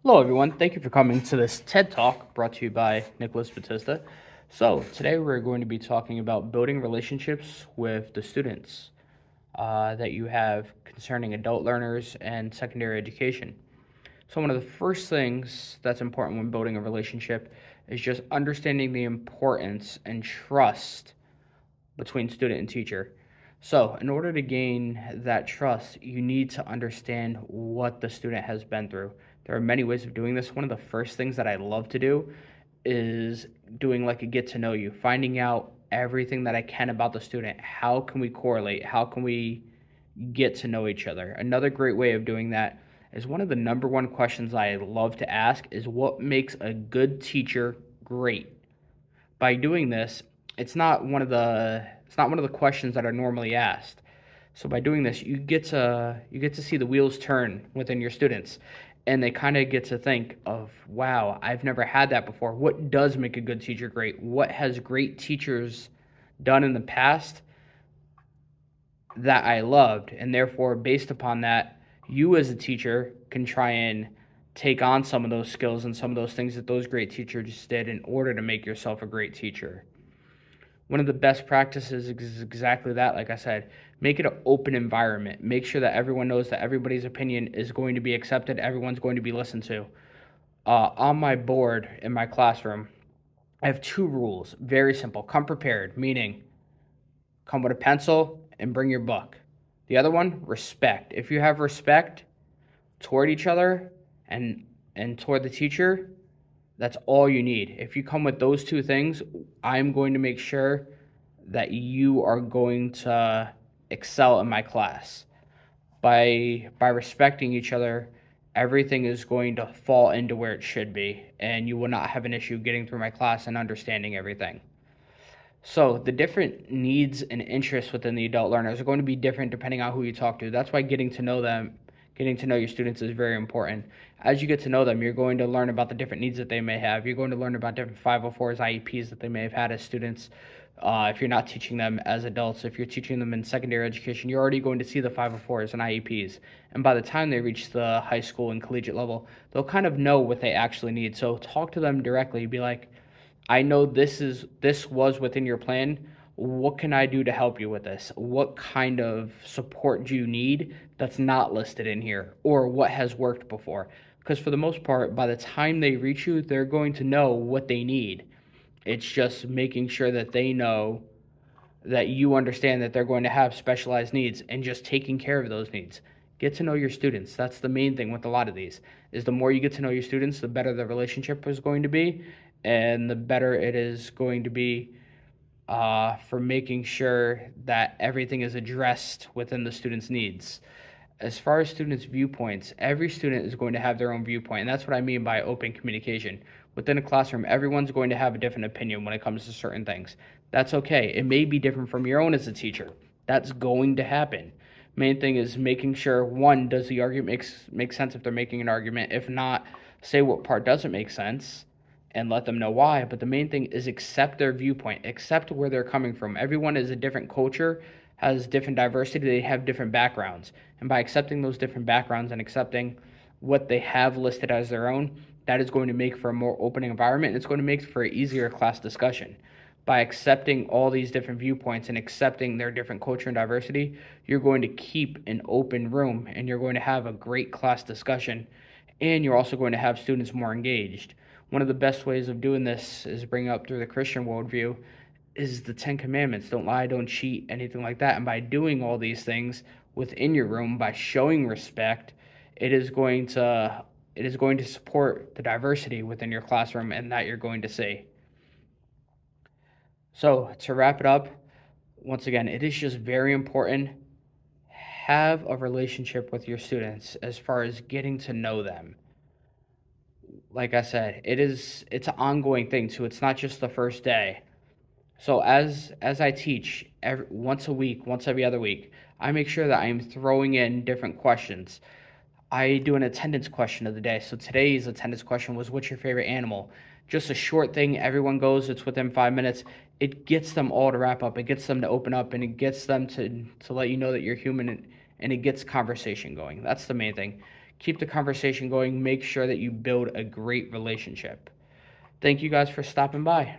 Hello, everyone. Thank you for coming to this TED Talk brought to you by Nicholas Batista. So, today we're going to be talking about building relationships with the students that you have concerning adult learners and secondary education. So, one of the first things that's important when building a relationship is just understanding the importance and trust between student and teacher. So, in order to gain that trust, you need to understand what the student has been through. There are many ways of doing this. One of the first things that I love to do is doing like a get to know you, finding out everything that I can about the student. How can we correlate? How can we get to know each other? Another great way of doing that is one of the number one questions I love to ask is what makes a good teacher great? By doing this, it's not one of the questions that are normally asked. So by doing this, you get to see the wheels turn within your students, and they kind of get to think of, wow, I've never had that before. What does make a good teacher great? What has great teachers done in the past that I loved? And therefore, based upon that, you as a teacher can try and take on some of those skills and some of those things that those great teachers did in order to make yourself a great teacher. One of the best practices is exactly that. Like I said, make it an open environment. Make sure that everyone knows that everybody's opinion is going to be accepted. Everyone's going to be listened to. On my board in my classroom, I have two rules. Very simple. Come prepared, meaning come with a pencil and bring your book. The other one, respect. If you have respect toward each other and toward the teacher, that's all you need. If you come with those two things, I'm going to make sure that you are going to excel in my class. By respecting each other, everything is going to fall into where it should be, and you will not have an issue getting through my class and understanding everything. So the different needs and interests within the adult learners are going to be different depending on who you talk to. That's why getting to know them, getting to know your students is very important. As you get to know them, you're going to learn about the different needs that they may have. You're going to learn about different 504s, IEPs that they may have had as students. If you're not teaching them as adults, if you're teaching them in secondary education, you're already going to see the 504s and IEPs. And by the time they reach the high school and collegiate level, they'll kind of know what they actually need. So talk to them directly. Be like, I know this was within your plan. What can I do to help you with this? What kind of support do you need that's not listed in here? Or what has worked before? Because for the most part, by the time they reach you, they're going to know what they need. It's just making sure that they know that you understand that they're going to have specialized needs and just taking care of those needs. Get to know your students. That's the main thing with a lot of these, is the more you get to know your students, the better the relationship is going to be, and the better it is going to be for making sure that everything is addressed within the student's needs. As far as students' viewpoints, every student is going to have their own viewpoint, and that's what I mean by open communication. Within a classroom, everyone's going to have a different opinion when it comes to certain things. That's okay. It may be different from your own as a teacher. That's going to happen. Main thing is making sure, one, does the argument make sense if they're making an argument? If not, say what part doesn't make sense and let them know why. But the main thing is accept their viewpoint, accept where they're coming from. Everyone is a different culture, has different diversity, they have different backgrounds. And by accepting those different backgrounds and accepting what they have listed as their own, that is going to make for a more open environment, and it's going to make for an easier class discussion. By accepting all these different viewpoints and accepting their different culture and diversity, you're going to keep an open room and you're going to have a great class discussion, and you're also going to have students more engaged. One of the best ways of doing this is bringing up through the Christian worldview is the 10 Commandments. Don't lie, don't cheat, anything like that. And by doing all these things within your room, by showing respect, it is going to support the diversity within your classroom and that you're going to see. So to wrap it up, once again, it is just very important. Have a relationship with your students as far as getting to know them. Like I said, it's an ongoing thing too. It's not just the first day. So as I teach once a week, once every other week, I make sure that I'm throwing in different questions. I do an attendance question of the day. So today's attendance question was, what's your favorite animal? Just a short thing. Everyone goes. It's within 5 minutes. It gets them all to wrap up. It gets them to open up, and it gets them to let you know that you're human, and it gets conversation going. That's the main thing. keep the conversation going, make sure that you build a great relationship. Thank you guys for stopping by.